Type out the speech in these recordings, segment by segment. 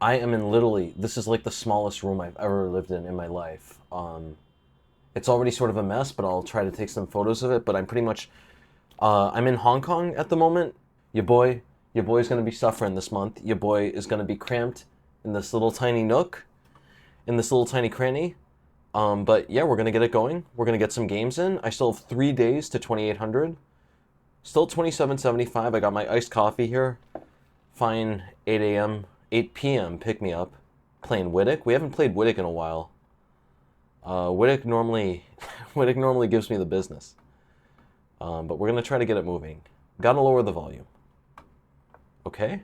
I am in literally, this is like the smallest room I've ever lived in my life. It's already sort of a mess, but I'll try to take some photos of it. But I'm pretty much, I'm in Hong Kong at the moment. Your boy, your boy's gonna be suffering this month. Your boy is gonna be cramped in this little tiny nook, in this little tiny cranny. But yeah, we're gonna get it going. We're gonna get some games in. I still have 3 days to 2,800. Still 2775. I got my iced coffee here. Fine 8 a.m., 8 p.m. pick me up. Playing Witik. We haven't played Witik in a while. Witik normally, Witik normally gives me the business. But we're gonna try to get it moving. Gotta lower the volume. Okay.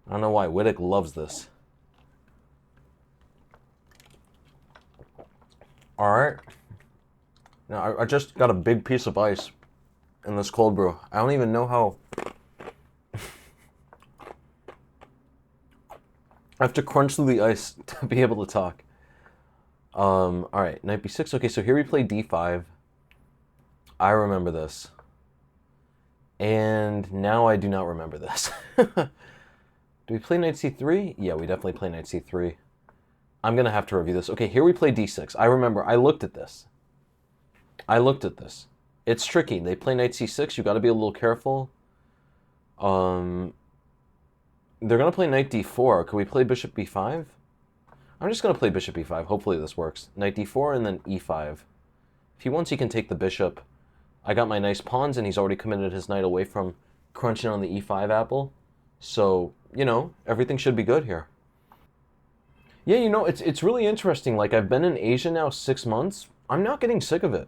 I don't know why Witik loves this. All right. Now I just got a big piece of ice in this cold brew. I don't even know how. I have to crunch through the ice to be able to talk. All right, knight b6. Okay, so here we play d5. I remember this. And now I do not remember this. Do we play knight c3? Yeah, we definitely play knight c3. I'm going to have to review this. Okay, here we play d6. I remember. I looked at this. It's tricky. They play knight c6. You got to be a little careful. They're going to play knight d4. Could we play bishop b5? I'm just going to play bishop e5. Hopefully this works. Knight d4 and then e5. If he wants, he can take the bishop. I got my nice pawns, and he's already committed his knight away from crunching on the e5 apple. So, you know, everything should be good here. Yeah, you know, it's really interesting. Like, I've been in Asia now 6 months. I'm not getting sick of it.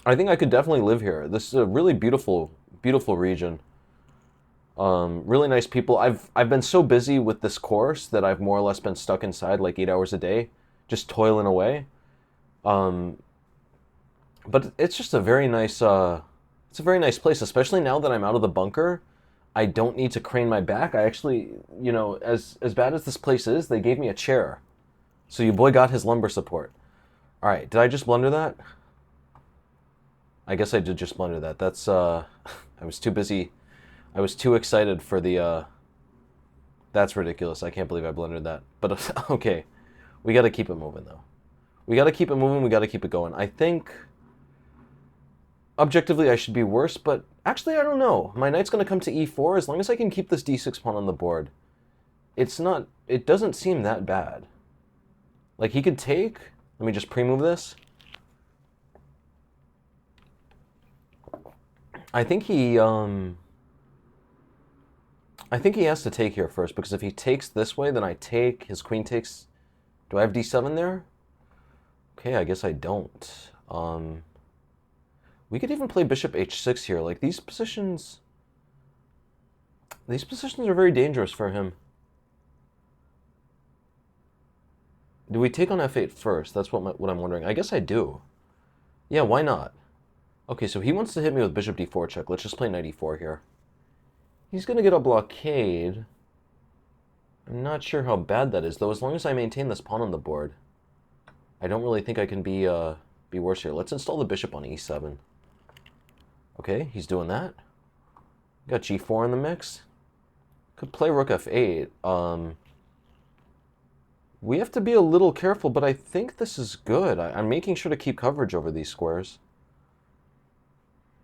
I think I could definitely live here. This is a really beautiful, beautiful region. Really nice people. I've been so busy with this course that I've more or less been stuck inside like 8 hours a day, just toiling away. But it's just a very nice it's a very nice place, especially now that I'm out of the bunker. I don't need to crane my back. I actually, you know, as bad as this place is, they gave me a chair. So your boy got his lumbar support. All right, did I just blunder that? I guess I did just blunder that. That's I was too busy. I was too excited for the that's ridiculous. I can't believe I blundered that. But okay. We got to keep it moving though. We got to keep it moving. We got to keep it going. I think objectively I should be worse, but actually I don't know. My knight's going to come to e4 as long as I can keep this d6 pawn on the board. It doesn't seem that bad. Like he could take, let me just pre-move this. I think he has to take here first, because if he takes this way, then I take, his queen takes. Do I have d7 there? Okay, I guess I don't. We could even play bishop h6 here. Like these positions are very dangerous for him. Do we take on f8 first? That's what I'm wondering. I guess I do. Yeah, why not? Okay, so he wants to hit me with bishop d4 check. Let's just play knight e4 here. He's going to get a blockade. I'm not sure how bad that is, though, as long as I maintain this pawn on the board. I don't really think I can be worse here. Let's install the bishop on e7. Okay, he's doing that. Got g4 in the mix. Could play rook f8. We have to be a little careful, but I think this is good. I'm making sure to keep coverage over these squares.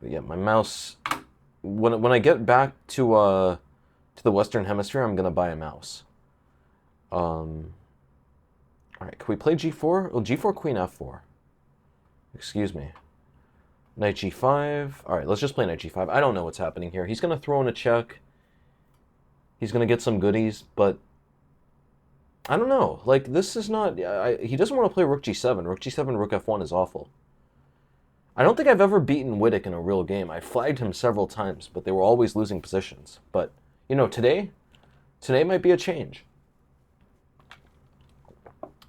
But yeah, my mouse... When I get back to the Western Hemisphere, I'm gonna buy a mouse. All right, can we play g4? Well, g4 queen f4. Excuse me. Knight g5. All right, let's just play knight g5. I don't know what's happening here. He's gonna throw in a check. He's gonna get some goodies, but I don't know. Like this is not. He doesn't want to play rook g7. Rook g7, rook f1 is awful. I don't think I've ever beaten Witik in a real game. I flagged him several times, but they were always losing positions. But, you know, today might be a change.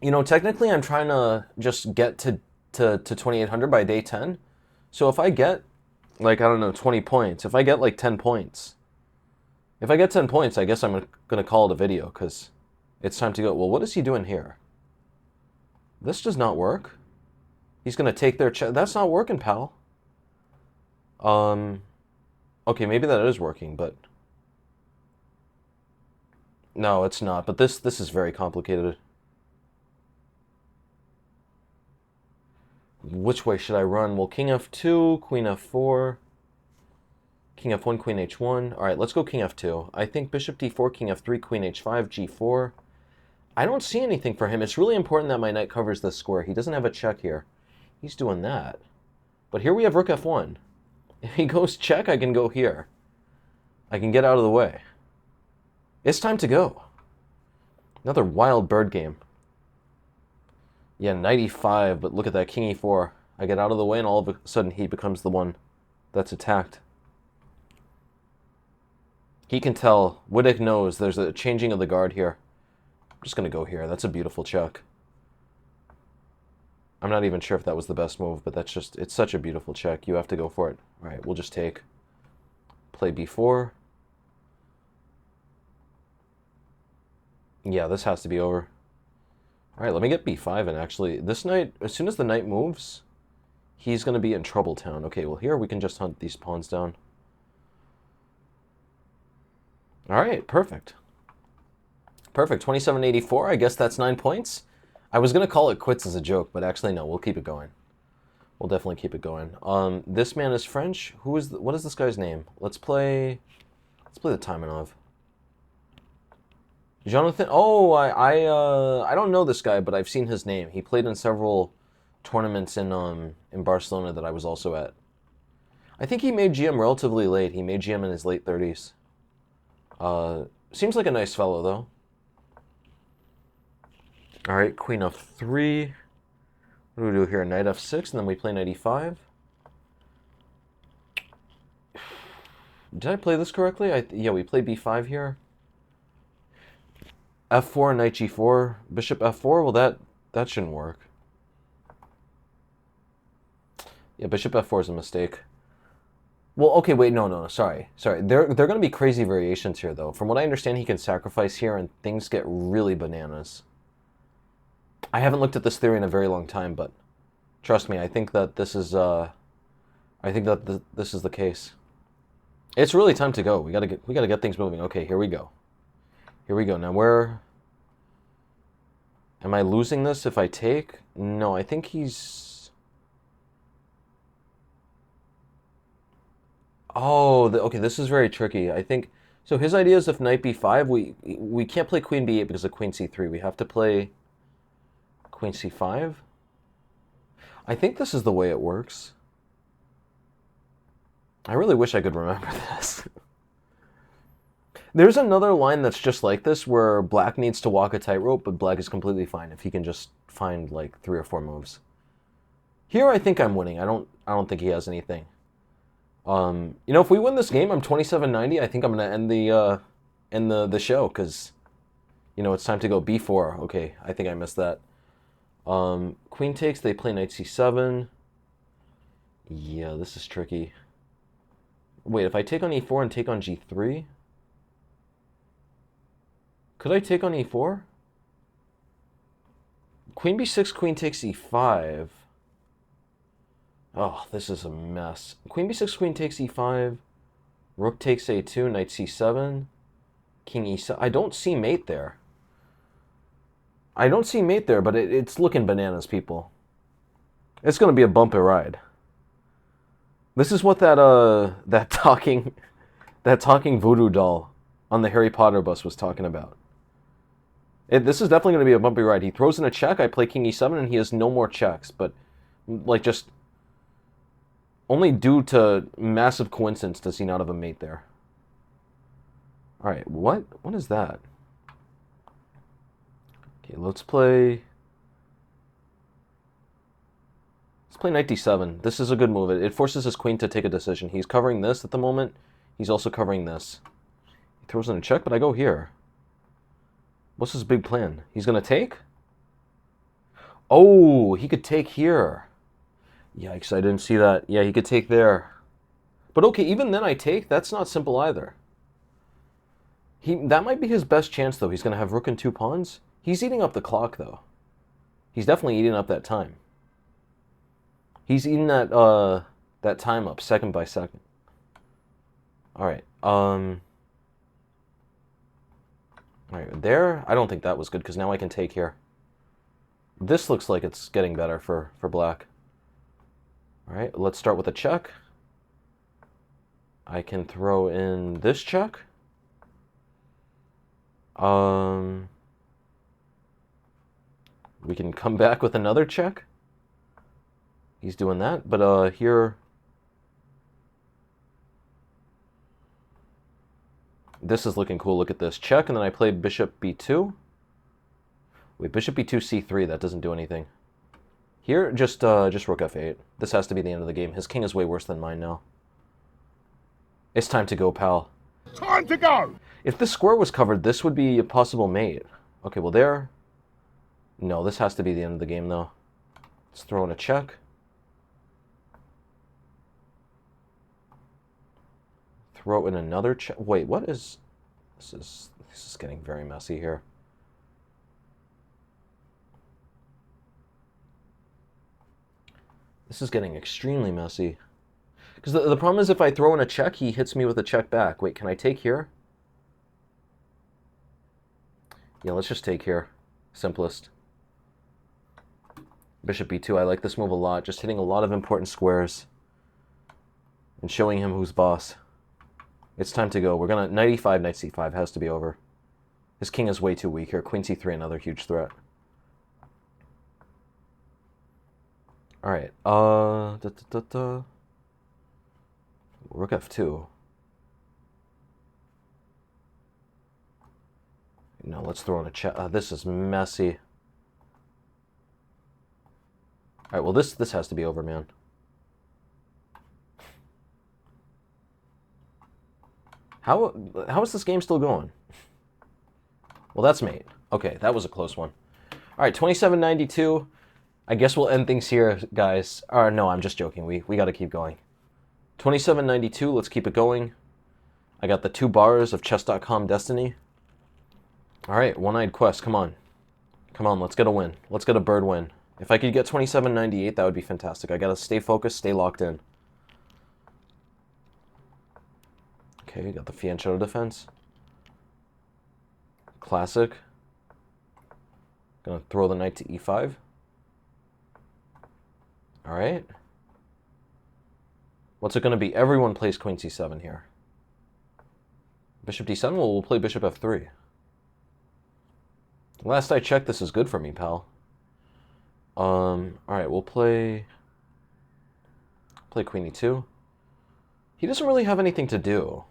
You know, technically I'm trying to just get to 2,800 by day 10. So if I get, like, I don't know, 20 points, if I get, like, 10 points, if I get 10 points, I guess I'm going to call it a video, because it's time to go. Well, what is he doing here? This does not work. He's going to take their check. That's not working, pal. Okay, maybe that is working, but No, it's not, but this is very complicated. Which way should I run? Well, king f2, queen f4, king f1, queen h1. All right, let's go king f2. I think bishop d4, king f3, queen h5, g4. I don't see anything for him. It's really important that my knight covers this square. He doesn't have a check here. He's doing that. But here we have rook f1. If he goes check, I can go here. I can get out of the way. It's time to go. Another wild bird game. Yeah, knight e5, but look at that, king e4. I get out of the way, and all of a sudden he becomes the one that's attacked. He can tell. Witik knows there's a changing of the guard here. I'm just going to go here. That's a beautiful check. I'm not even sure if that was the best move, but that's just, it's such a beautiful check. You have to go for it. All right, we'll just take. Play b4. Yeah, this has to be over. All right, let me get b5, and actually, this knight, as soon as the knight moves, he's going to be in trouble town. Okay, well, here we can just hunt these pawns down. All right, perfect. Perfect, 2784. I guess that's 9 points. I was going to call it quits as a joke, but actually, no, we'll keep it going. We'll definitely keep it going. This man is French. What is this guy's name? Let's play the Taimanov. Jonathan. Oh, I don't know this guy, but I've seen his name. He played in several tournaments in Barcelona that I was also at. I think he made GM relatively late. He made GM in his late 30s. Seems like a nice fellow though. All right, queen f3. What do we do here? Knight f6, and then we play knight e5. Did I play this correctly? Yeah, we play b5 here. f4, knight g4, bishop f4. Well, that shouldn't work. Yeah, bishop f4 is a mistake. Well, okay, wait, no, sorry. There are going to be crazy variations here, though. From what I understand, he can sacrifice here, and things get really bananas. I haven't looked at this theory in a very long time, but trust me, I think that this is this is the case. It's really time to go. We gotta get things moving. Okay, here we go. Here we go. Now where am I losing this if I take? No, I think he's. Oh, okay. This is very tricky. I think so. His idea is if knight b5, we can't play queen b8 because of queen c3. We have to play queen c5. I think this is the way it works. I really wish I could remember this. There's another line that's just like this where black needs to walk a tightrope, but black is completely fine if he can just find like 3 or 4 moves. Here I think I'm winning. I don't think he has anything. You know, if we win this game, I'm 2790. I think I'm gonna end the show because, you know, it's time to go b4. Okay, I think I missed that. Queen takes. They play knight c7. Yeah, this is tricky. Wait, if I take on e4 and take on g3, could I take on e4? Queen b6, queen takes e5. Oh, this is a mess. Queen b6, queen takes e5. Rook takes a2, knight c7. King e7. I don't see mate there. I don't see mate there, but it's looking bananas, people. It's going to be a bumpy ride. This is what that talking voodoo doll on the Harry Potter bus was talking about. This is definitely going to be a bumpy ride. He throws in a check, I play king e7, and he has no more checks, but like just only due to massive coincidence does he not have a mate there. All right, what is that? Okay, let's play knight d7. This is a good move. It forces his queen to take a decision. He's covering this at the moment. He's also covering this. He throws in a check, but I go here. What's his big plan? He's going to take? Oh, he could take here. Yikes, I didn't see that. Yeah, he could take there. But okay, even then I take. That's not simple either. That might be his best chance, though. He's going to have rook and 2 pawns. He's eating up the clock, though. He's definitely eating up that time. He's eating that time up second by second. All right. All All right, there. I don't think that was good because now I can take here. This looks like it's getting better for black. All right, let's start with a check. I can throw in this check. We can come back with another check. He's doing that, but here... This is looking cool. Look at this. Check, and then I play bishop b2. Wait, bishop b2, c3. That doesn't do anything. Here, just rook f8. This has to be the end of the game. His king is way worse than mine now. It's time to go, pal. Time to go! If this square was covered, this would be a possible mate. Okay, well there... No, this has to be the end of the game, though. Let's throw in a check. Throw in another check. Wait, what is... This is getting very messy here. This is getting extremely messy. Because the problem is if I throw in a check, he hits me with a check back. Wait, can I take here? Yeah, let's just take here. Simplest. Bishop b2. I like this move a lot. Just hitting a lot of important squares. And showing him who's boss. It's time to go. We're going to... Knight e5, knight c5 has to be over. His king is way too weak here. Queen c3, another huge threat. Alright. Rook f2. No, let's throw in a check. This is messy. Alright, well this has to be over, man. How is this game still going? Well, that's mate. Okay, that was a close one. Alright, 2792. I guess we'll end things here, guys. Or no, I'm just joking. We got to keep going. 2792, let's keep it going. I got the 2 bars of chess.com destiny. Alright, one-eyed quest, come on. Come on, let's get a win. Let's get a bird win. If I could get 2798, that would be fantastic. I got to stay focused, stay locked in. Okay, got the Fianchetto defense. Classic. Gonna throw the knight to e5. Alright. What's it gonna be? Everyone plays queen c7 here. Bishop d7? Well, we'll play bishop f3. Last I checked, this is good for me, pal. Alright, we'll play queen e2. He doesn't really have anything to do.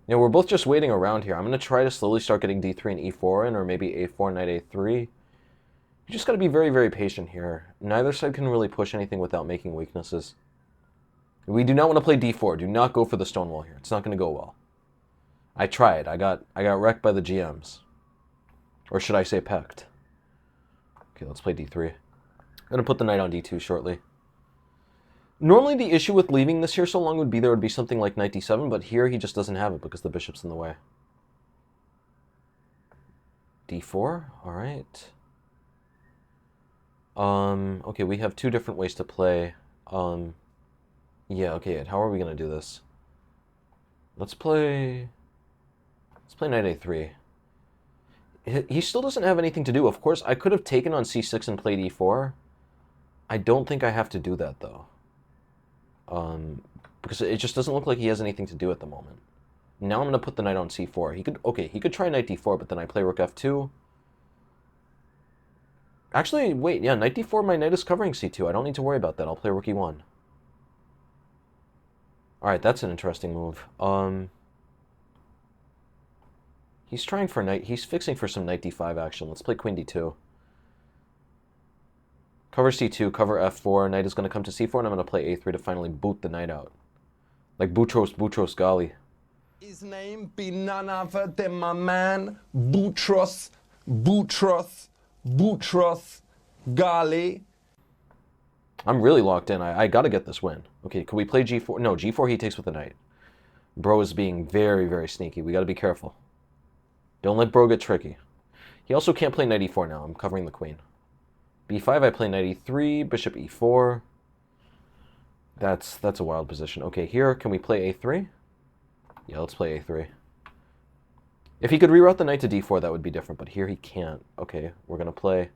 You know, we're both just waiting around here. I'm going to try to slowly start getting d3 and e4 in, or maybe a4, knight a3. You just got to be very, very patient here. Neither side can really push anything without making weaknesses. We do not want to play d4. Do not go for the stone wall here. It's not going to go well. I tried. I got wrecked by the GMs. Or should I say pecked? Okay, let's play d3. I'm going to put the knight on d2 shortly. Normally the issue with leaving this here so long would be there would be something like knight d7, but here he just doesn't have it because the bishop's in the way. d4, alright. Okay, we have 2 different ways to play. Yeah, okay, how are we going to do this? Let's play knight a3. He still doesn't have anything to do. Of course, I could have taken on c6 and played e4. I don't think I have to do that, though. Because it just doesn't look like he has anything to do at the moment. Now I'm going to put the knight on c4. He could try knight d4, but then I play rook f2. Actually, wait, yeah, knight d4, my knight is covering c2. I don't need to worry about that. I'll play rook e1. Alright, that's an interesting move. He's trying for knight. He's fixing for some knight d5 action. Let's play queen d2. Cover c2, cover f4. Knight is going to come to c4, and I'm going to play a3 to finally boot the knight out. Like Boutros Ghali. His name be none other than my man, Boutros Ghali. I'm really locked in. I got to get this win. Okay, can we play g4? No, g4 he takes with the knight. Bro is being very, very sneaky. We got to be careful. Don't let bro get tricky. He also can't play knight e4 now. I'm covering the queen. b5, I play knight e3, bishop e4. That's a wild position. Okay, here, can we play a3? Yeah, let's play a3. If he could reroute the knight to d4, that would be different, but here he can't. Okay, we're going to play...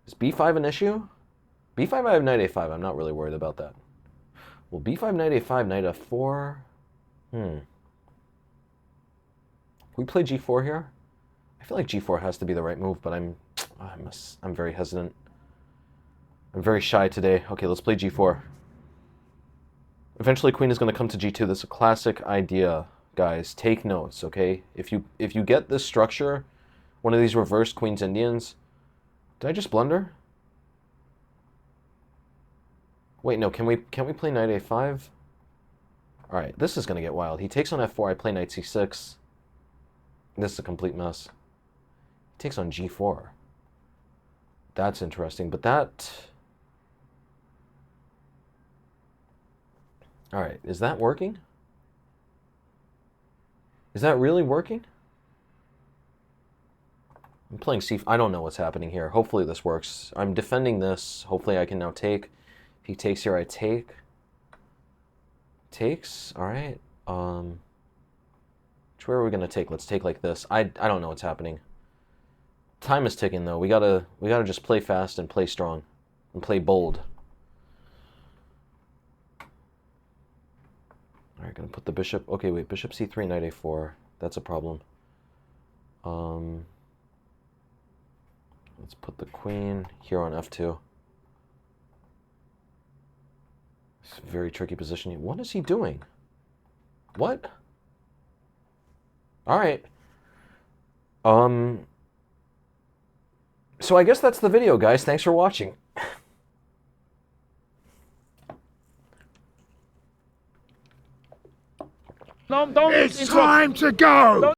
Is b5 an issue? b5, I have knight a5. I'm not really worried about that. Well, b5, knight a5, knight f4... Can we play g4 here? I feel like g4 has to be the right move, but I'm very hesitant. I'm very shy today. Okay, let's play g4. Eventually, queen is going to come to g2. This is a classic idea, guys. Take notes, okay? If you get this structure, one of these reverse queens Indians... Did I just blunder? Wait, no. Can we play knight a5? All right, this is going to get wild. He takes on f4. I play knight c6. This is a complete mess. He takes on g4. That's interesting, but that... All right, is that working? Is that really working? I'm playing c... I don't know what's happening here. Hopefully this works. I'm defending this. Hopefully I can now take. If he takes here, I take. Takes? All right. Which way are we going to take? Let's take like this. I don't know what's happening. Time is ticking, though. We gotta just play fast and play strong. And play bold. All right, gonna put the bishop... Okay, wait. Bishop c3, knight a4. That's a problem. Let's put the queen here on f2. It's a very tricky position. What is he doing? What? All right. So I guess that's the video, guys. Thanks for watching. It's time to go!